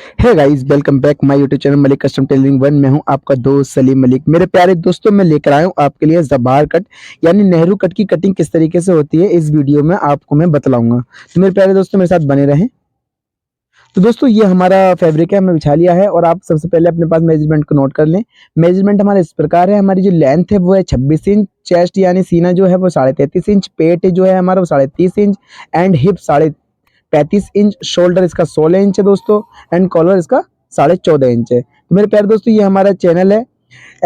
है guys, welcome back my YouTube channel Malik custom tailoring one. मैं हूं आपका दोस्त सलीम मलिक। मेरे प्यारे दोस्तों, मैं लेकर आया हूं आपके लिए जबार कट यानी नेहरू कट की कटिंग किस तरीके से होती है इस वीडियो में आपको मैं बतलाऊंगा। तो मेरे प्यारे दोस्तों मेरे साथ बने रहें। तो दोस्तों ये हमारा फैब्रिक है, हमने बिछा लिया है और आप सबसे पहले अपने पास मेजरमेंट को नोट कर लें। मेजरमेंट हमारा इस प्रकार है। हमारी जो लेंथ है वो है 26 इंच, चेस्ट यानी सीना जो है वो 33.5 इंच, पेट जो है हमारा वो 30.5 inch and hip 35 inch, shoulder इसका 16 इंच है दोस्तों एंड कॉलर इसका 14.5 इंच है। तो मेरे प्यारे दोस्तों ये हमारा चैनल है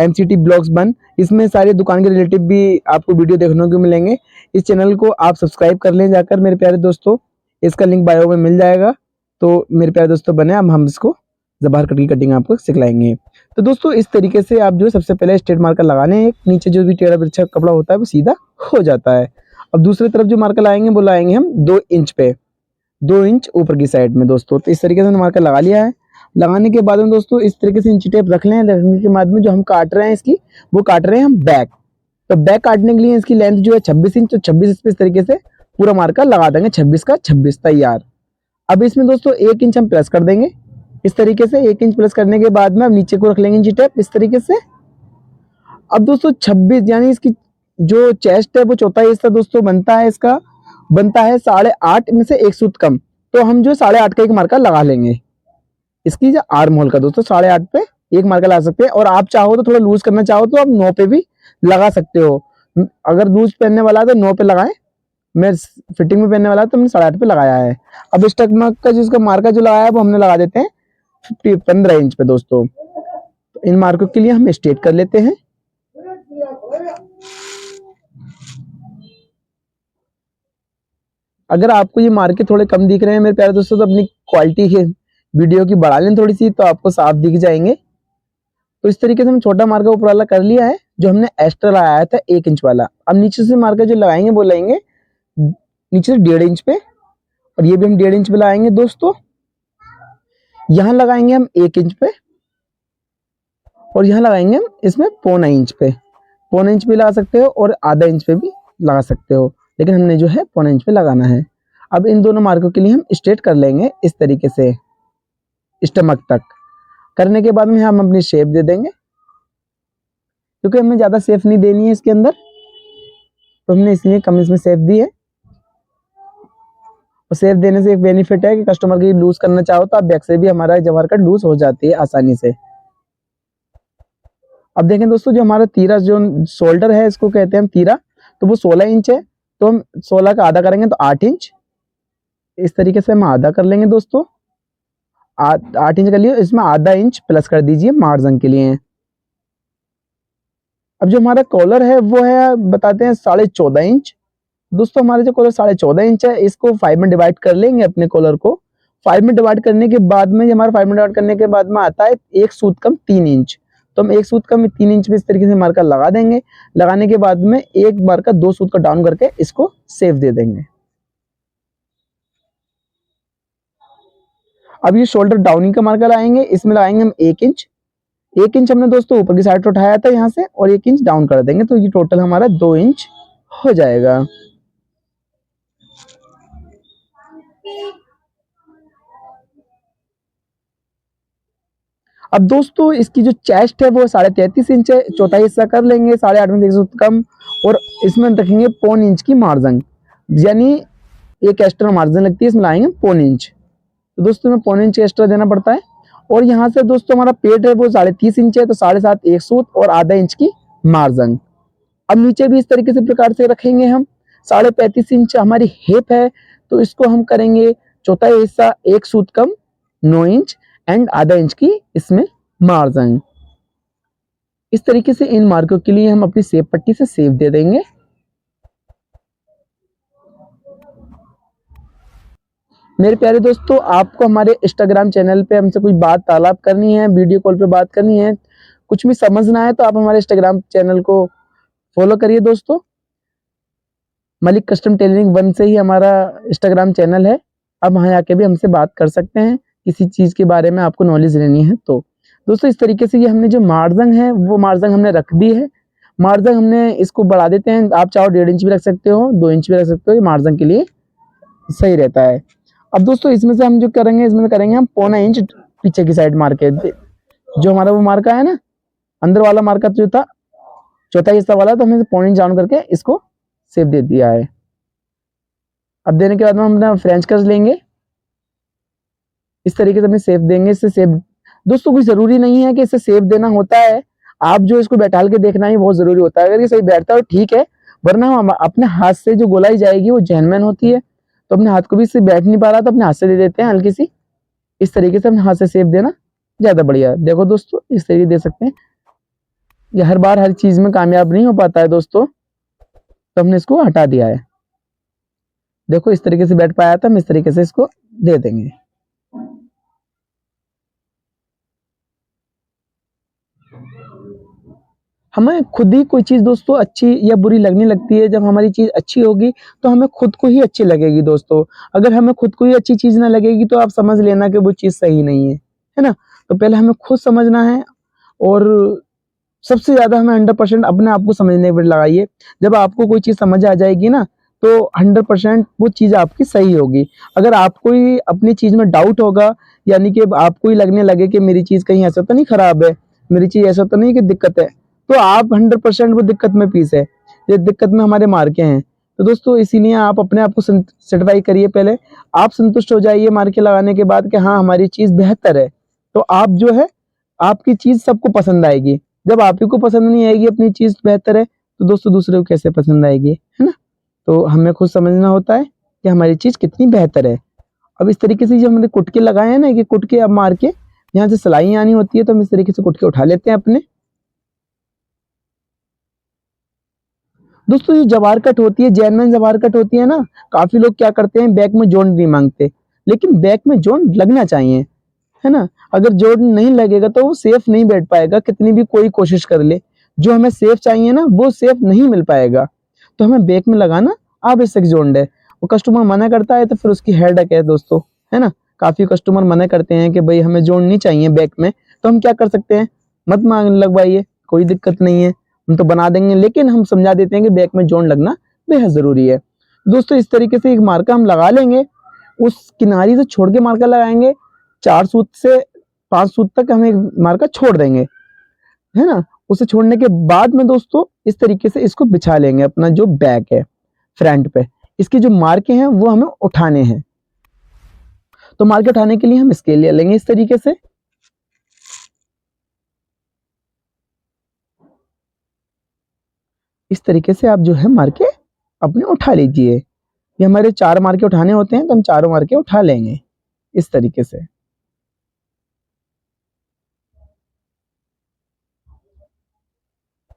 MCT ब्लॉग्स बन। इसमें सारी दुकान के रिलेटिव भी आपको वीडियो देखने को मिलेंगे। इस चैनल को आप सब्सक्राइब कर लें जाकर मेरे प्यारे दोस्तों, इसका लिंक बायो में मिल जाएगा। तो मेरे प्यारे दोस्तों बने, अब हम इसको जबार कट की कटिंग आपको सिखलाएंगे। तो दोस्तों इस तरीके से आप जो है सबसे पहले स्ट्रेट मार्कर लगाने हैं। नीचे जो भी टेढ़ा बिरछा कपड़ा होता है वो सीधा हो जाता है। अब दूसरी तरफ जो मार्कर लगाएंगे वो लगाएंगे हम 2 इंच पे, 2 इंच ऊपर की साइड में दोस्तों। तो इस तरीके से हमने मार्कर लगा लिया है। लगाने के बाद में दोस्तों इस तरीके से इंची टेप रख लें। रखने के बाद में जो हम काट रहे हैं इसकी, वो काट रहे हैं हम बैक। तो बैक काटने के लिए इसकी लेंथ जो है 26 इंच, तो 26 इंच पे इस तरीके से पूरा मार्कर लगा देंगे। 26 का 26 तैयार। अब इसमें दोस्तों 1 इंच हम प्लस कर देंगे इस तरीके से। 1 इंच प्लस करने के बाद में अब नीचे को रख लेंगे इंची टेप इस तरीके से। अब दोस्तों 26 यानी इसकी जो चेस्ट है वो चौथा हिस्सा दोस्तों बनता है, इसका बनता है 8.5 में से 1 सूत कम। तो हम जो 8.5 का एक मार्कर लगा लेंगे इसकी जो आर्म होल का दोस्तों। 8.5 पे एक मार्कर लगा सकते हैं और आप चाहो तो थोड़ा लूज करना चाहो तो आप 9 पे भी लगा सकते हो। अगर लूज पहनने वाला है तो 9 पे लगाएं। मैं फिटिंग में पहनने वाला तो हमने 8.5 पे लगाया है। अब इस टकमक का जिसका मार्कर जो लगाया है वो हमने लगा देते हैं 15 इंच पे दोस्तों। तो इन मार्कों के लिए हम स्ट्रेट कर लेते हैं। अगर आपको ये मार्के थोड़े कम दिख रहे हैं मेरे प्यारे दोस्तों, तो अपनी क्वालिटी के वीडियो की बढ़ा लें थोड़ी सी, तो आपको साफ दिख जाएंगे। तो इस तरीके से हम छोटा मार्कर ऊपर वाला कर लिया है जो हमने एक्स्ट्रा लगाया था 1 इंच वाला। अब नीचे से मार्कर जो लगाएंगे वो लगाएंगे नीचे से 1.5 इंच पे, और ये भी हम 1.5 इंच पे लगाएंगे दोस्तों। यहाँ लगाएंगे हम 1 इंच पे और यहाँ लगाएंगे हम इसमें 0.25 इंच पे। 0.25 इंच पे लगा सकते हो और आधा इंच पे भी लगा सकते हो, लेकिन हमने जो है 0.25 इंच पे लगाना है। अब इन दोनों मार्कों के लिए हम स्ट्रेट कर लेंगे इस तरीके से स्टमक तक। करने के बाद में हम अपनी शेप दे देंगे, क्योंकि हमें ज्यादा शेप नहीं देनी है इसके अंदर, तो हमने इसलिए कम इसमें शेप दी है। और शेप देने से एक बेनिफिट है कि कस्टमर की लूज करना चाहो तो आप बैक से भी हमारा जवार कट लूज हो जाती है आसानी से। अब देखें दोस्तों, जो हमारा तीरा जो शोल्डर है इसको कहते हैं हम तीरा, तो वो 16 इंच है। तो हम 16 का आधा करेंगे तो 8 इंच। इस तरीके से हम आधा कर लेंगे दोस्तों। 8 इंच कर लिए, इसमें आधा इंच प्लस कर दीजिए मार्जिन के लिए। अब जो हमारा कॉलर है वो है बताते हैं 14.5 इंच दोस्तों। हमारे जो कॉलर 14.5 इंच है, इसको 5 में डिवाइड कर लेंगे अपने कॉलर को। 5 में डिवाइड करने के बाद में, हमारा 5 में डिवाइड करने के बाद में आता है 1 सूत कम 3 इंच। तो हम 1 सूत कम 3 इंच पे इस तरीके से मार्कर लगा देंगे। लगाने के बाद में एक मार्कर 2 सूत का डाउन करके इसको सेव दे देंगे। अब ये शोल्डर डाउनिंग का मार्कर आएंगे, इसमें लगाएंगे हम 1 इंच। 1 इंच हमने दोस्तों ऊपर की साइड उठाया था यहाँ से, और 1 इंच डाउन कर देंगे, तो ये टोटल हमारा 2 इंच हो जाएगा। अब दोस्तों इसकी जो चेस्ट है वो 33.5 इंच है। चौथा हिस्सा कर लेंगे 8.5 में 1 सूत कम, और इसमें रखेंगे 0.25 इंच की मार्जिन, यानी एक एक्स्ट्रा मार्जिन लगती है, इसमें लाएंगे 0.25 इंच। तो दोस्तों में 0.25 इंच एक्स्ट्रा देना पड़ता है। और यहाँ से दोस्तों हमारा पेट है वो 30.5 इंच है, तो 7.5 1 सूत और आधा इंच की मार्जिन। अब नीचे भी इस तरीके से प्रकार से रखेंगे हम। 35.5 इंच हमारी हिप है, तो इसको हम करेंगे चौथा हिस्सा 1 सूत कम 9 इंच एंड आधा इंच की इसमें मार्जिन। इस तरीके से इन मार्कों के लिए हम अपनी सेप पट्टी से सेप दे देंगे। मेरे प्यारे दोस्तों, आपको हमारे इंस्टाग्राम चैनल पे हमसे कुछ बात तालाब करनी है, वीडियो कॉल पे बात करनी है, कुछ भी समझना है, तो आप हमारे इंस्टाग्राम चैनल को फॉलो करिए दोस्तों। मलिक कस्टम टेलरिंग वन से ही हमारा इंस्टाग्राम चैनल है। अब वहाँ आके भी हमसे बात कर सकते हैं किसी चीज़ के बारे में आपको नॉलेज लेनी है तो। दोस्तों इस तरीके से ये हमने जो मार्जिन है वो मार्जिन हमने रख दी है। मार्जिन हमने इसको बढ़ा देते हैं, आप चाहो 1.5 इंच भी रख सकते हो, 2 इंच भी रख सकते हो, ये मार्जिन के लिए सही रहता है। अब दोस्तों इसमें से हम जो करेंगे, इसमें करेंगे हम 0.25 इंच पीछे की साइड मार्के, जो हमारा वो मार्का है ना, अंदर वाला मार्का जो था चौथा हिस्सा वाला, तो हमने पॉइंट डाउन करके इसको शेप दे दिया है। अब देने के बाद में हम अपना फ्रेंच कर्व लेंगे, इस तरीके से हमें शेप देंगे। इससे शेप दोस्तों कोई जरूरी नहीं है कि इससे शेप देना होता है, आप जो इसको बैठाल के देखना ही बहुत जरूरी होता है। अगर ये सही बैठता है ठीक है, वरना हम अपने हाथ से जो गोलाई जाएगी वो जेनमैन होती है, तो अपने हाथ को भी इससे बैठ नहीं पा रहा तो अपने हाथ से दे देते हैं हल्की सी। इस तरीके से अपने हाथ से शेप देना ज्यादा बढ़िया है। देखो दोस्तों इस तरीके दे सकते हैं। ये हर बार हर चीज में कामयाब नहीं हो पाता है दोस्तों, तो हमने इसको हटा दिया है। देखो इस तरीके से बैठ पाया था, हम इस तरीके से इसको दे देंगे। हमें खुद ही कोई चीज दोस्तों अच्छी या बुरी लगने लगती है, जब हमारी चीज अच्छी होगी तो हमें खुद को ही अच्छी लगेगी दोस्तों। अगर हमें खुद को ही अच्छी चीज ना लगेगी तो आप समझ लेना कि वो चीज सही नहीं है ना। तो पहले हमें खुद समझना है, और सबसे ज्यादा हमें 100% अपने आप को समझने पर लगाइए। जब आपको कोई चीज समझ आ जाएगी ना, तो 100% वो चीज आपकी सही होगी। अगर आपको ही अपनी चीज में डाउट होगा, यानी कि आपको ही लगने लगे कि मेरी चीज कहीं ऐसा तो नहीं खराब है, मेरी चीज ऐसा तो नहीं कि दिक्कत है, तो आप 100% वो दिक्कत में पीस है, ये दिक्कत में हमारे मार्के हैं। तो दोस्तों इसीलिए आप अपने आप को सेटिस्फाई करिए, पहले आप संतुष्ट हो जाइए मार्के लगाने के बाद कि हाँ हमारी चीज बेहतर है, तो आप जो है आपकी चीज सबको पसंद आएगी। जब आप ही को पसंद नहीं आएगी अपनी चीज बेहतर है, तो दोस्तों दूसरे को कैसे पसंद आएगी, है ना। तो हमें खुद समझना होता है कि हमारी चीज कितनी बेहतर है। अब इस तरीके से जो हमने कुटके लगाए हैं ना, कि कुटके अब मार के यहाँ से सिलाई आनी होती है, तो हम इस तरीके से कुटके उठा लेते हैं अपने। दोस्तों ये जवार कट होती है, जेनमैन जवार कट होती है ना, काफी लोग क्या करते हैं बैक में जोड़ नहीं मांगते, लेकिन बैक में जोड़ लगना चाहिए, है ना। अगर जोड़ नहीं लगेगा तो वो सेफ नहीं बैठ पाएगा, कितनी भी कोई कोशिश कर ले। जो हमें सेफ चाहिए ना वो सेफ नहीं मिल पाएगा, तो हमें बैक में लगाना आवश्यक जोड़ है। वो कस्टमर मना करता है तो फिर उसकी हेडेक है दोस्तों, है ना। काफी कस्टमर मना करते हैं कि भाई हमें जोड़ नहीं चाहिए बैक में, तो हम क्या कर सकते हैं, मत मांग लगवाइए, कोई दिक्कत नहीं है, हम तो बना देंगे, लेकिन हम समझा देते हैं कि बैक में जोड़ लगना बेहद जरूरी है। दोस्तों इस तरीके से एक मार्का हम लगा लेंगे, उस किनारी से छोड़ के मार्का लगाएंगे, 4 सूत से 5 सूत तक हम एक मार्का छोड़ देंगे, है ना। उसे छोड़ने के बाद में दोस्तों इस तरीके से इसको बिछा लेंगे, अपना जो बैक है फ्रंट पे, इसके जो मार्के हैं वो हमें उठाने हैं। तो मार्के उठाने के लिए हम स्केल ले लेंगे इस तरीके से। इस तरीके से आप जो है मार्के अपने उठा लीजिए। ये हमारे 4 मार्के उठाने होते हैं, तो हम चारों मार्के उठा लेंगे इस तरीके से।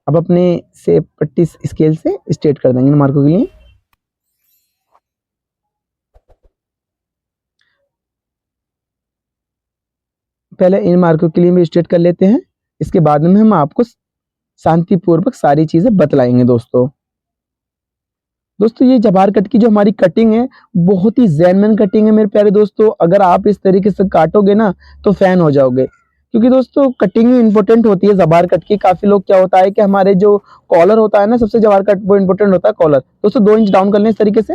अब अपने से पट्टी स्केल से स्ट्रेट कर देंगे मार्कों के लिए। पहले इन मार्कों के लिए भी स्ट्रेट कर लेते हैं, इसके बाद में हम आपको शांतिपूर्वक सारी चीजें बतलाएंगे दोस्तों। दोस्तों ये जवार कट की जो हमारी कटिंग है बहुत ही जेन्युइन कटिंग है मेरे प्यारे दोस्तों। अगर आप इस तरीके से काटोगे ना तो फैन हो जाओगे, क्योंकि दोस्तों कटिंग ही इंपॉर्टेंट होती है जवार कट की। काफी लोग क्या होता है कि हमारे जो कॉलर होता है ना, सबसे जवार कट वो इंपॉर्टेंट होता है कॉलर। दोस्तों 2 इंच डाउन कर लें इस तरीके से,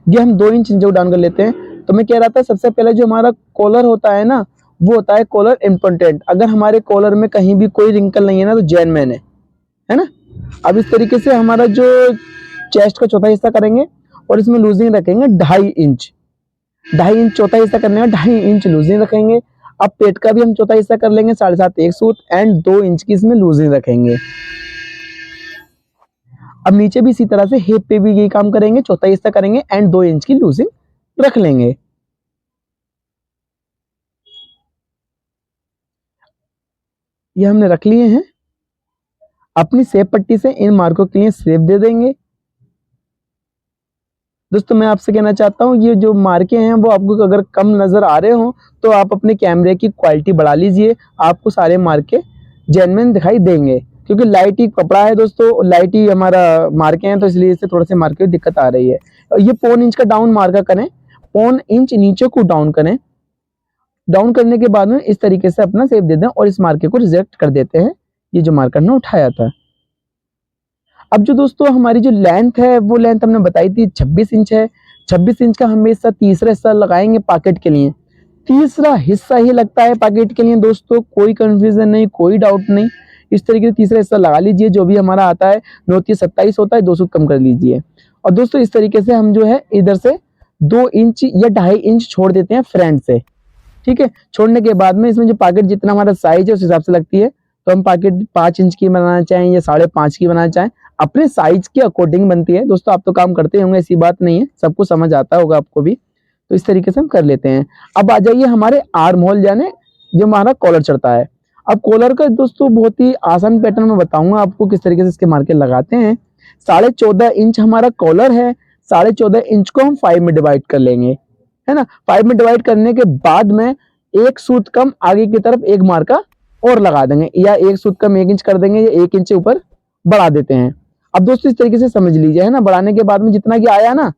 ये हम 2 इंच जो डाउन कर लेते हैं। तो मैं कह रहा था सबसे पहले जो हमारा कॉलर होता है ना, वो होता है कॉलर इंपॉर्टेंट। अगर हमारे कॉलर में कहीं भी कोई रिंकल नहीं है ना, तो जेन्युइन है ना। अब इस तरीके से हमारा जो चेस्ट का चौथा हिस्सा करेंगे, और इसमें लूजिंग रखेंगे 2.5 इंच। 2.5 इंच चौथा हिस्सा करने का 2.5 इंच लूजिंग रखेंगे। अब पेट का भी हम चौथा हिस्सा कर लेंगे 7.5 एक सूत, एंड 2 इंच की इसमें लूजिंग रखेंगे। अब नीचे भी इसी तरह से हिप पे भी यही काम करेंगे, चौथा हिस्सा करेंगे एंड 2 इंच की लूजिंग रख लेंगे। ये हमने रख लिए हैं। अपनी सेप पट्टी से इन मार्कों के लिए सेप दे देंगे। दोस्तों मैं आपसे कहना चाहता हूँ, ये जो मार्के हैं वो आपको अगर कम नजर आ रहे हो तो आप अपने कैमरे की क्वालिटी बढ़ा लीजिए, आपको सारे मार्के जेन्युइन दिखाई देंगे। क्योंकि लाइट ही कपड़ा है दोस्तों, लाइट ही हमारा मार्के हैं, तो इसलिए इससे थोड़े से मार्के दिक्कत आ रही है। ये 1.25 इंच का डाउन मार्का करें, 1.25 इंच नीचे को डाउन करें। डाउन करने के बाद में इस तरीके से अपना सेप दे दें और इस मार्के को रिजेक्ट कर देते हैं, ये जो मार्कर ने उठाया था। अब जो दोस्तों हमारी जो लेंथ है वो लेंथ हमने बताई थी 26 इंच है। 26 इंच का हम इसका तीसरा हिस्सा लगाएंगे पॉकेट के लिए। तीसरा हिस्सा ही लगता है पैकेट के लिए दोस्तों, कोई कंफ्यूजन नहीं, कोई डाउट नहीं। इस तरीके से तीसरा हिस्सा लगा लीजिए, जो भी हमारा आता है 9-27 होता है, 2 सूत कम कर लीजिए। और दोस्तों इस तरीके से हम जो है इधर से 2 इंच या 2.5 इंच छोड़ देते हैं फ्रंट से, ठीक है। छोड़ने के बाद में इसमें जो पैकेट जितना हमारा साइज है उस हिसाब से लगती है, तो हम पैकेट 5 इंच की बनाना चाहें या 5.5 की बनाना चाहें, अपने साइज के अकॉर्डिंग बनती है दोस्तों। आप तो काम करते होंगे, ऐसी बात नहीं है, सबको समझ आता होगा आपको भी। तो इस तरीके से हम कर लेते हैं। अब आ जाइए हमारे आर्म होल, यानी जो हमारा कॉलर चढ़ता है। अब कॉलर का दोस्तों बहुत ही आसान पैटर्न में बताऊंगा आपको किस तरीके से इसके मार्के लगाते हैं। 14.5 इंच हमारा कॉलर है, 14.5 इंच को हम 5 में डिवाइड कर लेंगे, है ना। 5 में डिवाइड करने के बाद में 1 सूत कम आगे की तरफ एक मार्का और लगा देंगे, या 1 सूत कम 1 इंच कर देंगे, या 1 इंच से ऊपर बढ़ा देते हैं। अब दोस्तों इस तरीके से समझ लीजिए, है ना। बढ़ाने के बाद में जितना कि आया ना,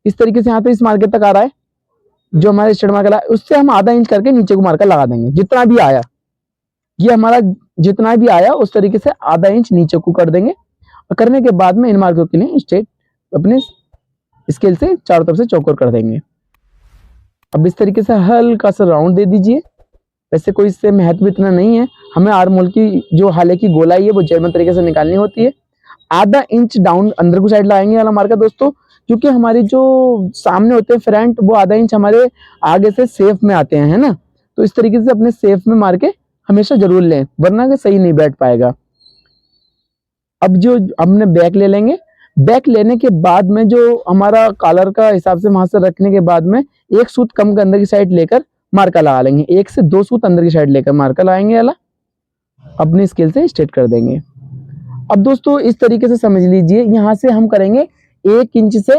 इस तरीके से यहाँ पे इस मार्के तक आ रहा है, जो हमारा स्ट्रेट मार्का है, उससे हम आधा इंच करके नीचे को मार्का लगा देंगे। जितना भी आया, ये हमारा जितना भी आया उस तरीके से आधा इंच नीचे को कर देंगे। और करने के बाद में इन मार्कों के लिए स्ट्रेट अपने स्केल से चारों तरफ से चौकोर कर देंगे। अब इस तरीके से हल्का सा राउंड दे दीजिए। वैसे कोई इससे महत्व इतना नहीं है, हमें आर्म होल की जो हाले की गोलाई है वो जर्मन तरीके से निकालनी होती है। आधा इंच डाउन अंदर को साइड लाएंगे वाला मार्का दोस्तों, क्योंकि हमारे जो सामने होते हैं फ्रंट, वो आधा इंच हमारे आगे से सेफ में आते हैं, है ना। तो इस तरीके से अपने सेफ में मार के हमेशा जरूर लें, वरना के सही नहीं बैठ पाएगा। अब जो हमने बैक ले लेंगे, बैक लेने के बाद में जो हमारा कॉलर का हिसाब से वहां से रखने के बाद में 1 सूत कम के अंदर की साइड लेकर मार्का लगा लेंगे, 1 से 2 सूत अंदर की साइड लेकर मार्का लगाएंगे वाला, अपने स्केल से स्ट्रेट कर देंगे। अब दोस्तों इस तरीके से समझ लीजिए, यहाँ से हम करेंगे 1 इंच से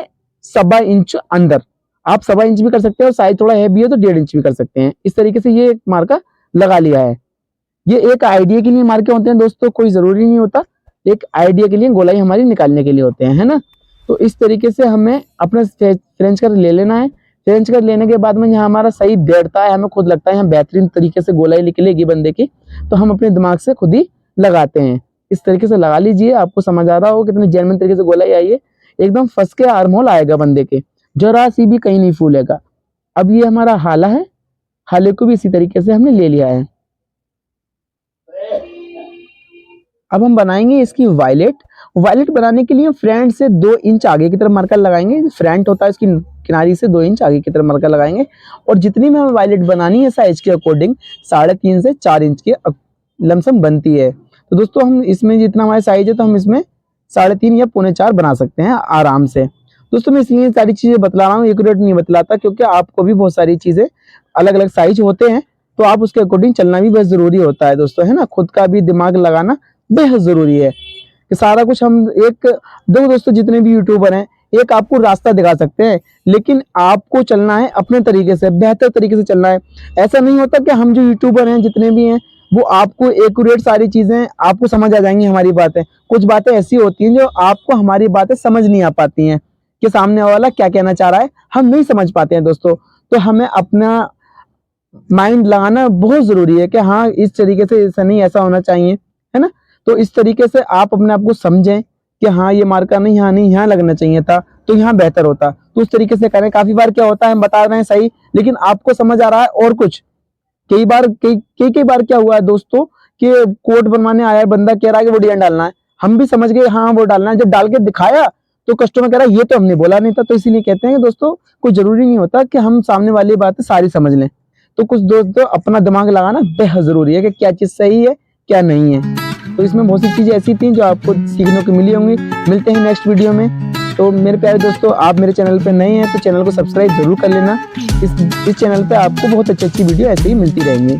1.25 इंच अंदर। आप 1.25 इंच भी कर सकते हैं, और साइज थोड़ा हैवी है तो 1.5 इंच भी कर सकते हैं। इस तरीके से ये मार्का लगा लिया है। ये एक आइडिया के लिए मार्के होते हैं दोस्तों, कोई जरूरी नहीं होता, एक आइडिया के लिए गोलाई हमारी निकालने के लिए होते हैं, है ना। तो इस तरीके से हमें अपना फ्रेंच कर ले लेना है। फ्रेंच कर लेने के बाद में यहाँ हमारा सही बैठता है, हमें खुद लगता है यहाँ बेहतरीन तरीके से गोलाई निकलेगी बंदे की, तो हम अपने दिमाग से खुद ही लगाते हैं। इस तरीके से लगा लीजिए, आपको समझ आ रहा हो कितने जेन्युइन तरीके से गोलाई आई है। एकदम फंस के आर्म होल आएगा बंदे के, जरा सी भी कहीं नहीं फूलेगा। अब ये हमारा हाला है, हाले को भी इसी तरीके से हमने ले लिया है। अब हम बनाएंगे इसकी वायलेट। वायलेट बनाने के लिए फ्रंट से 2 इंच आगे की तरफ मार्कर लगाएंगे, फ्रंट होता है इसकी किनारी से 2 इंच आगे की तरफ मार्कर लगाएंगे। और जितनी भी हमें वायलेट बनानी है साइज के अकॉर्डिंग 3.5 से 4 इंच के लमसम बनती है। तो दोस्तों हम इसमें जितना हमारा साइज है, तो हम इसमें 3.5 या 3.25 बना सकते हैं आराम से। दोस्तों मैं इसलिए सारी चीजें बतला रहा हूँ, एक्यूरेट नहीं बतलाता, क्योंकि आपको भी बहुत सारी चीजें अलग अलग साइज होते हैं, तो आप उसके अकॉर्डिंग चलना भी बहुत जरूरी होता है दोस्तों, है ना। खुद का भी दिमाग लगाना बेहद जरूरी है कि सारा कुछ हम एक दो दोस्तों जितने भी यूट्यूबर हैं, एक आपको रास्ता दिखा सकते हैं, लेकिन आपको चलना है अपने तरीके से, बेहतर तरीके से चलना है। ऐसा नहीं होता कि हम जो यूट्यूबर हैं जितने भी हैं वो आपको एक्यूरेट सारी चीजें आपको समझ आ जाएंगी हमारी बातें। कुछ बातें ऐसी होती हैं जो आपको हमारी बातें समझ नहीं आ पाती हैं कि सामने वाला क्या कहना चाह रहा है, हम नहीं समझ पाते हैं दोस्तों। तो हमें अपना माइंड लगाना बहुत जरूरी है कि हाँ इस तरीके से ऐसा नहीं, ऐसा होना चाहिए, है ना। तो इस तरीके से आप अपने आप को समझें कि हाँ ये मार्का नहीं, यहाँ नहीं, यहाँ लगना चाहिए था, तो यहाँ बेहतर होता, तो उस तरीके से करें। काफी बार क्या होता है हम बता रहे हैं सही, लेकिन आपको समझ आ रहा है और कुछ। कई बार क्या हुआ है दोस्तों कि कोट बनवाने आया है बंदा, कह रहा है कि वो डिजाइन डालना है, हम भी समझ गए हाँ वो डालना है, जब डाल के दिखाया तो कस्टमर कह रहा है ये तो हमने बोला नहीं था। तो इसीलिए कहते हैं कि दोस्तों कोई जरूरी नहीं होता कि हम सामने वाली बातें सारी समझ लें। तो कुछ दोस्तों अपना दिमाग लगाना बेहद जरूरी है कि क्या चीज सही है क्या नहीं है। तो इसमें बहुत सी चीजें ऐसी थी जो आपको सीखने को मिली होंगी। मिलते हैं नेक्स्ट वीडियो में। तो मेरे प्यारे दोस्तों, आप मेरे चैनल पे नए हैं तो चैनल को सब्सक्राइब जरूर कर लेना। इस चैनल पे आपको बहुत अच्छी वीडियो ऐसे ही मिलती रहेंगी।